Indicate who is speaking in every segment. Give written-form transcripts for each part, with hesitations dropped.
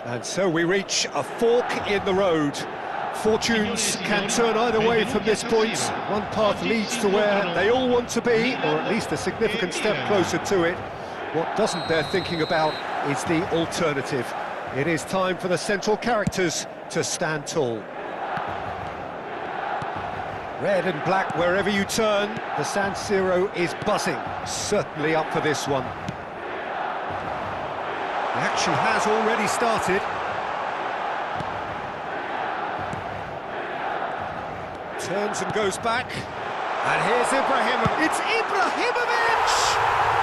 Speaker 1: And so we reach a fork in the road. Fortunes can turn either way from this point. One path leads to where they all want to be, or at least a significant step closer to it. What doesn't bear thinking about is the alternative. It is time for the central characters to stand tall. Red and black wherever you turn, the San Siro is buzzing. Certainly up for this one. The action has already started. Turns and goes back. And here's Ibrahimovic. It's Ibrahimovic!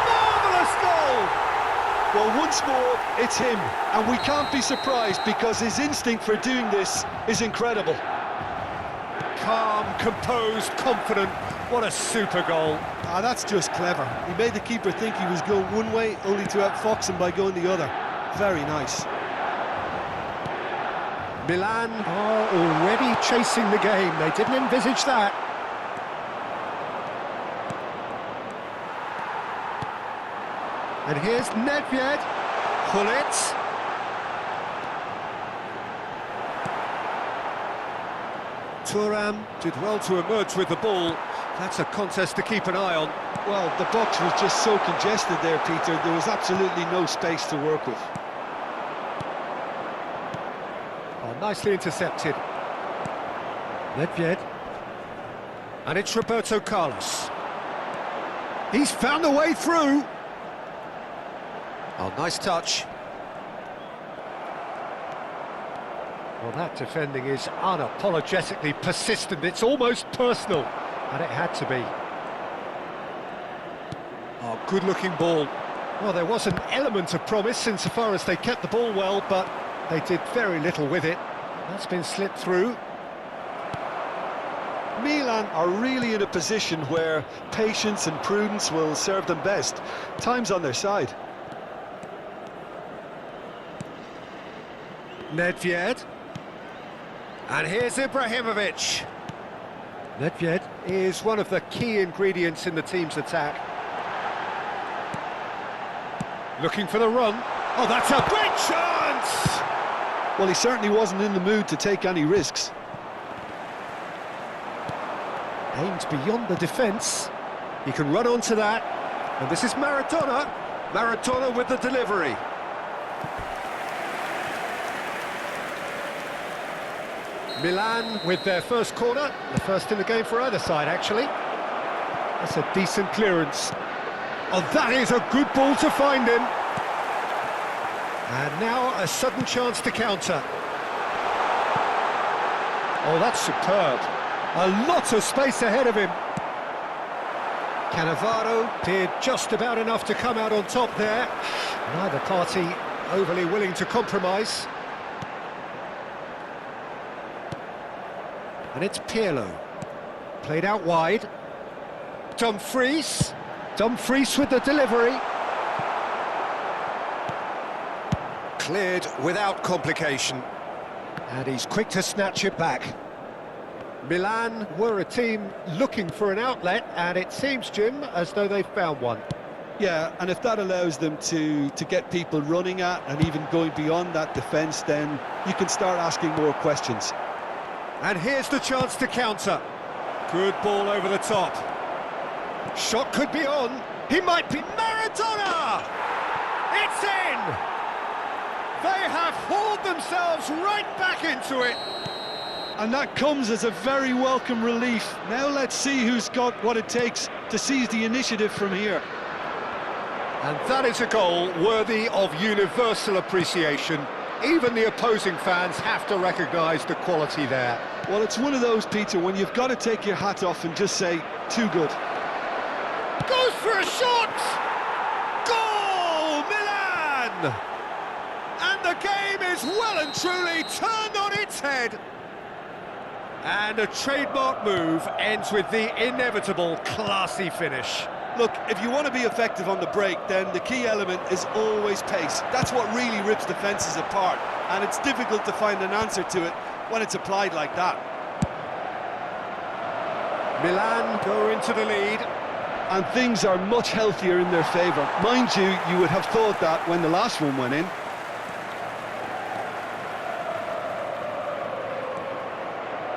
Speaker 1: Marvellous goal!
Speaker 2: Well, once more, it's him. And we can't be surprised because his instinct for doing this is incredible.
Speaker 1: Calm, composed, confident. What a super goal.
Speaker 2: Ah, that's just clever. He made the keeper think he was going one way, only to outfox him by going the other. Very nice.
Speaker 1: Milan are already chasing the game. They didn't envisage that. And here's Nedved. Hullet. Thuram did well to emerge with the ball. That's a contest to keep an eye on.
Speaker 2: Well, the box was just so congested there, Peter. There was absolutely no space to work with.
Speaker 1: Oh, nicely intercepted. Nedved. And it's Roberto Carlos. He's found a way through. Oh, nice touch. Well, that defending is unapologetically persistent. It's almost personal, and it had to be. Oh, good-looking ball. Well, there was an element of promise insofar as they kept the ball well, but they did very little with it. That's been slipped through.
Speaker 2: Milan are really in a position where patience and prudence will serve them best. Time's on their side.
Speaker 1: Nedved. And here's Ibrahimovic. Nedved is one of the key ingredients in the team's attack. Looking for the run. Oh, that's a great chance!
Speaker 2: Well, he certainly wasn't in the mood to take any risks.
Speaker 1: Aims beyond the defence. He can run onto that. And this is Maradona. Maradona with the delivery. Milan with their first corner, the first in the game for either side, actually. That's a decent clearance. Oh, that is a good ball to find him. And now a sudden chance to counter. Oh, that's superb. A lot of space ahead of him. Cannavaro did just about enough to come out on top there. Neither party overly willing to compromise. And it's Pirlo, played out wide. Dumfries with the delivery. Cleared without complication. And he's quick to snatch it back. Milan were a team looking for an outlet, and it seems, Jim, as though they've found one.
Speaker 2: Yeah, and if that allows them to get people running at and even going beyond that defence, then you can start asking more questions.
Speaker 1: And here's the chance to counter. Good ball over the top. Shot could be on. He might be Maradona! It's in! They have hauled themselves right back into it.
Speaker 2: And that comes as a very welcome relief. Now let's see who's got what it takes to seize the initiative from here.
Speaker 1: And that is a goal worthy of universal appreciation. Even the opposing fans have to recognise the quality there.
Speaker 2: Well, it's one of those, Peter, when you've got to take your hat off and just say, too good.
Speaker 1: Goes for a shot! Goal! Milan! And the game is well and truly turned on its head. And a trademark move ends with the inevitable classy finish.
Speaker 2: Look, if you want to be effective on the break, then the key element is always pace. That's what really rips defences apart, and it's difficult to find an answer to it when it's applied like that.
Speaker 1: Milan go into the lead.
Speaker 2: And things are much healthier in their favour. Mind you, you would have thought that when the last one went in.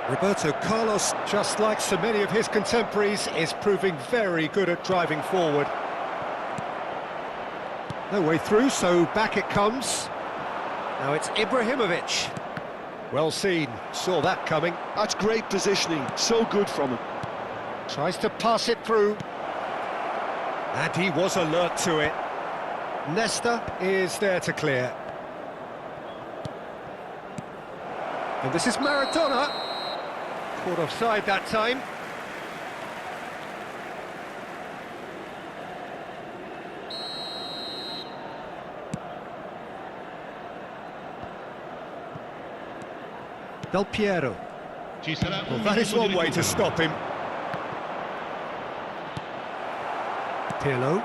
Speaker 1: Roberto Carlos, just like so many of his contemporaries, is proving very good at driving forward. No way through, so back it comes. Now it's Ibrahimovic. Well seen, saw that coming.
Speaker 2: That's great positioning, so good from him.
Speaker 1: Tries to pass it through. And he was alert to it. Nesta is there to clear. And this is Maradona. Caught offside that time. Del Piero. Well, that is one way to stop him. Pirlo.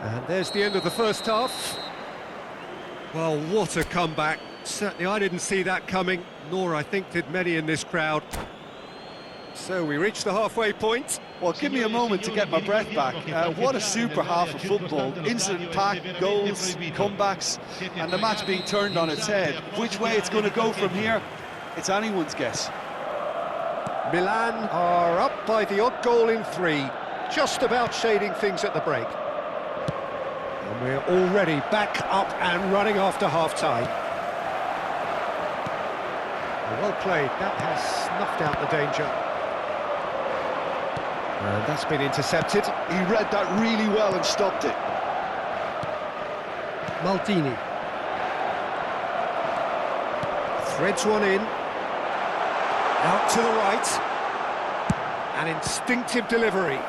Speaker 1: And there's the end of the first half. Well, what a comeback. Certainly I didn't see that coming, nor I think did many in this crowd. So we reach the halfway point.
Speaker 2: Well, give me a moment to get my breath back. What a super half of football. Incident-packed, goals, comebacks, and the match being turned on its head. Which way it's going to go from here, it's anyone's guess.
Speaker 1: Milan are up by the odd goal in 3, just about shading things at the break. And we're already back up and running after half-time. Well played, that has snuffed out the danger. And that's been intercepted.
Speaker 2: He read that really well and stopped it.
Speaker 1: Maldini. Threads one in. Out to the right. An instinctive delivery.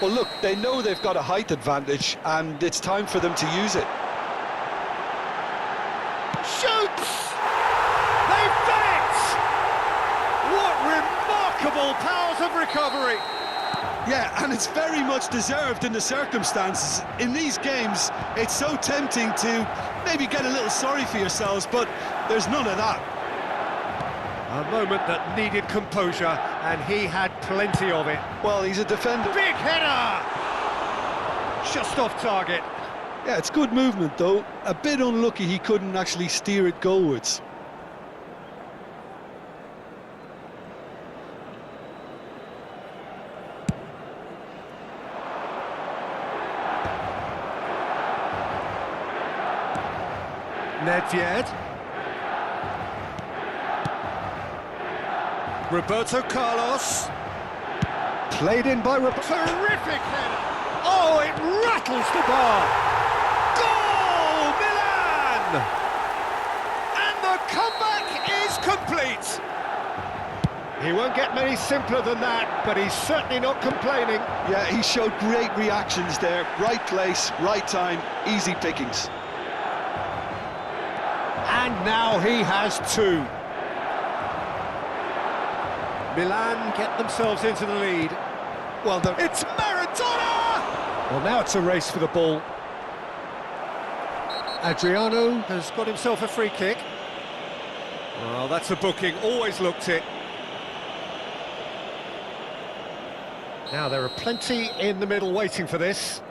Speaker 2: Well, look, they know they've got a height advantage, and it's time for them to use it.
Speaker 1: Shoots! They've done it! What remarkable powers of recovery!
Speaker 2: Yeah, and it's very much deserved in the circumstances. In these games, it's so tempting to maybe get a little sorry for yourselves, but there's none of that.
Speaker 1: A moment that needed composure, and he had plenty of it.
Speaker 2: Well, he's a defender.
Speaker 1: Big header! Just off target.
Speaker 2: Yeah, it's good movement, though. A bit unlucky he couldn't actually steer it goalwards.
Speaker 1: Nedved. Roberto Carlos. Played in by Roberto. Terrific header! Oh, it rattles the bar! Goal, Milan! And the comeback is complete! He won't get many simpler than that, but he's certainly not complaining.
Speaker 2: Yeah, he showed great reactions there. Right place, right time, easy pickings.
Speaker 1: And now he has 2. Milan get themselves into the lead. Well, it's Maradona! Well, now it's a race for the ball. Adriano has got himself a free kick. Well, that's a booking, always looked it. Now, there are plenty in the middle waiting for this.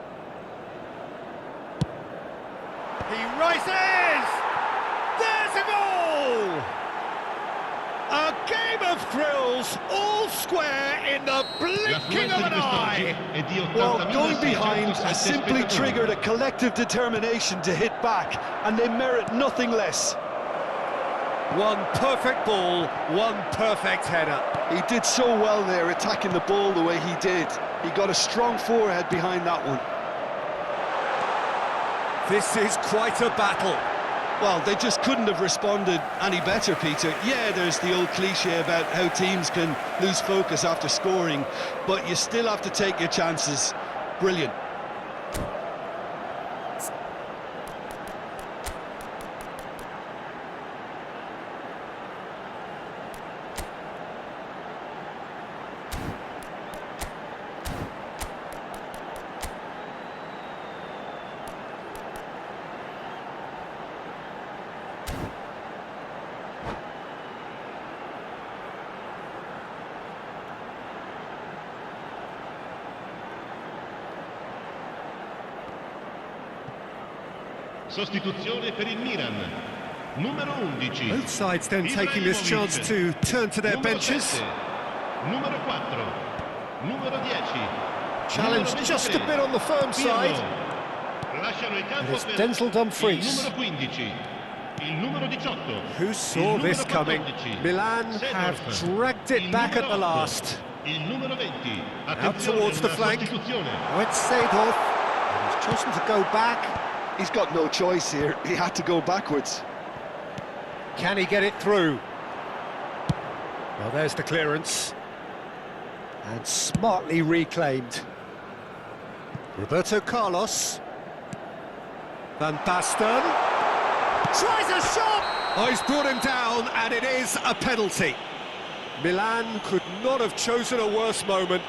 Speaker 1: He rises! There's a goal! A game of thrills, all square in the blinking of an eye.
Speaker 2: Well, going behind has simply triggered a collective determination to hit back, and they merit nothing less.
Speaker 1: One perfect ball, one perfect header.
Speaker 2: He did so well there, attacking the ball the way he did. He got a strong forehead behind that one.
Speaker 1: This is quite a battle.
Speaker 2: Well, they just couldn't have responded any better, Peter. Yeah, there's the old cliche about how teams can lose focus after scoring, but you still have to take your chances. Brilliant.
Speaker 3: Sostituzione per il Milan. Numero 11.
Speaker 1: Both sides then taking this chance to turn to their benches.
Speaker 3: 7. Numero 4. Numero 10.
Speaker 1: Challenge just a bit on the firm side.
Speaker 3: Lasciano il campo
Speaker 1: And it's
Speaker 3: per
Speaker 1: Denzel Dumfries.
Speaker 3: Il numero 15. Il numero 18.
Speaker 1: Who saw this coming? Milan have dragged it back at the last.
Speaker 3: Il numero 20.
Speaker 1: Out towards the flank. Oh, it's Seedorf. He's chosen to go back.
Speaker 2: He's got no choice here. He had to go backwards.
Speaker 1: Can he get it through? Well, there's the clearance. And smartly reclaimed. Roberto Carlos. Van Basten. Tries a shot! Oh, he's brought him down, and it is a penalty. Milan could not have chosen a worse moment.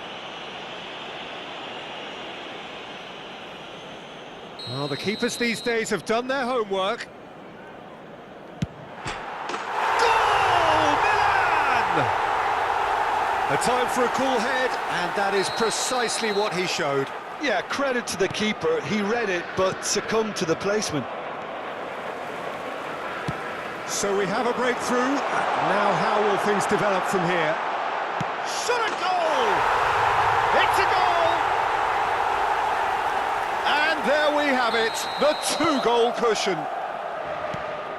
Speaker 1: Well, the keepers these days have done their homework. Goal! Milan! A time for a cool head, and that is precisely what he showed.
Speaker 2: Yeah, credit to the keeper. He read it, but succumbed to the placement.
Speaker 1: So we have a breakthrough. Now how will things develop from here? Shot a goal! It's a goal! And there we have it, the two-goal cushion.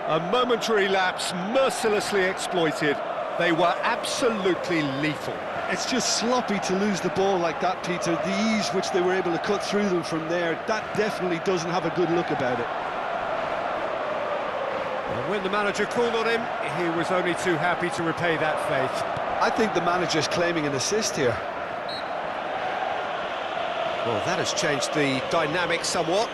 Speaker 1: A momentary lapse mercilessly exploited. They were absolutely lethal.
Speaker 2: It's just sloppy to lose the ball like that, Peter. The ease which they were able to cut through them from there, that definitely doesn't have a good look about it.
Speaker 1: And when the manager called on him, he was only too happy to repay that faith.
Speaker 2: I think the manager's claiming an assist here.
Speaker 1: Well, that has changed the dynamic somewhat.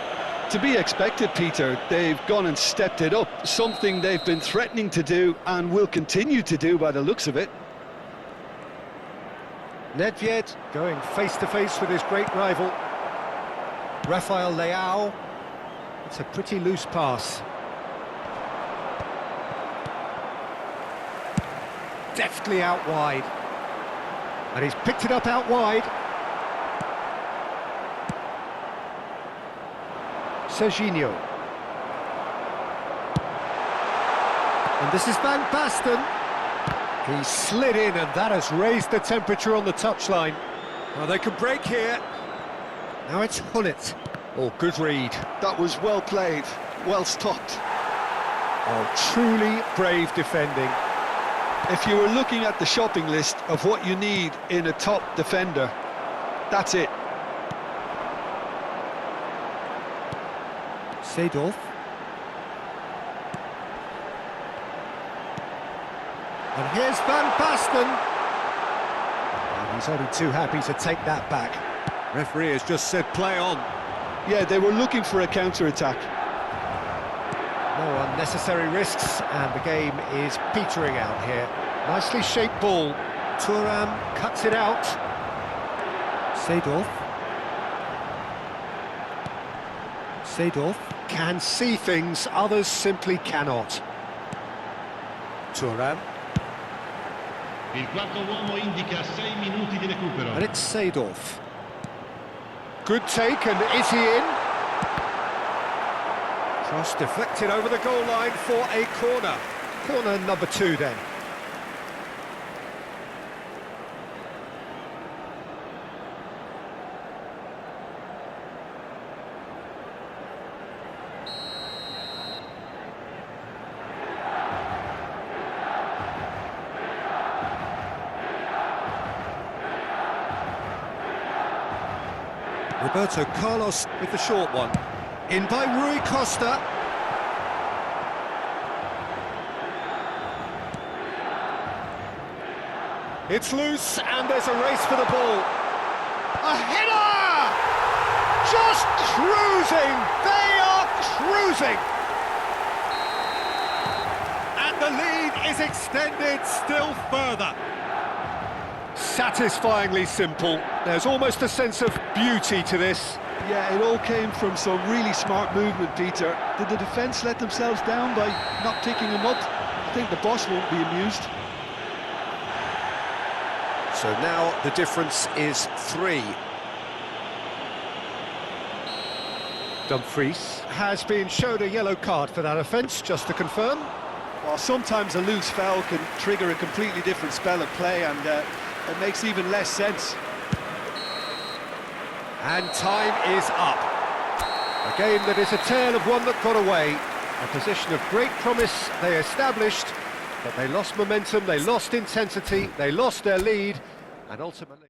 Speaker 2: To be expected, Peter. They've gone and stepped it up, something they've been threatening to do and will continue to do by the looks of it.
Speaker 1: Nedved going face-to-face with his great rival, Rafael Leao. It's a pretty loose pass. Deftly out wide. And he's picked it up out wide. Serginho. And this is Van Basten. He slid in, and that has raised the temperature on the touchline. Well, they can break here. Now it's Hullet. Oh, good read.
Speaker 2: That was well played, well stopped.
Speaker 1: Oh, truly brave defending.
Speaker 2: If you were looking at the shopping list of what you need in a top defender, that's it.
Speaker 1: Seedorf. And here's Van Basten. And he's only too happy to take that back. Referee has just said play on.
Speaker 2: Yeah, they were looking for a counter-attack.
Speaker 1: No unnecessary risks, and the game is petering out here. Nicely shaped ball. Thuram cuts it out. Seedorf. Seedorf can see things others simply cannot. Thuram.
Speaker 3: Il quarto uomo indica 6 minuti di recupero.
Speaker 1: And it's Seedorf. Good take, and is he in? Cross deflected over the goal line for a corner. Corner number 2 then. Roberto Carlos with the short one. In by Rui Costa. It's loose, and there's a race for the ball. A header! Just cruising! They are cruising! And the lead is extended still further. Satisfyingly simple. There's almost a sense of beauty to this.
Speaker 2: Yeah, it all came from some really smart movement, Peter. Did the defence let themselves down by not picking him up? I think the boss won't be amused.
Speaker 1: So now the difference is 3. Dumfries has been showed a yellow card for that offence, just to confirm.
Speaker 2: Well, sometimes a loose foul can trigger a completely different spell of play, and it makes even less sense.
Speaker 1: And time is up. A game that is a tale of one that got away. A position of great promise they established, but they lost momentum, they lost intensity, they lost their lead, and ultimately...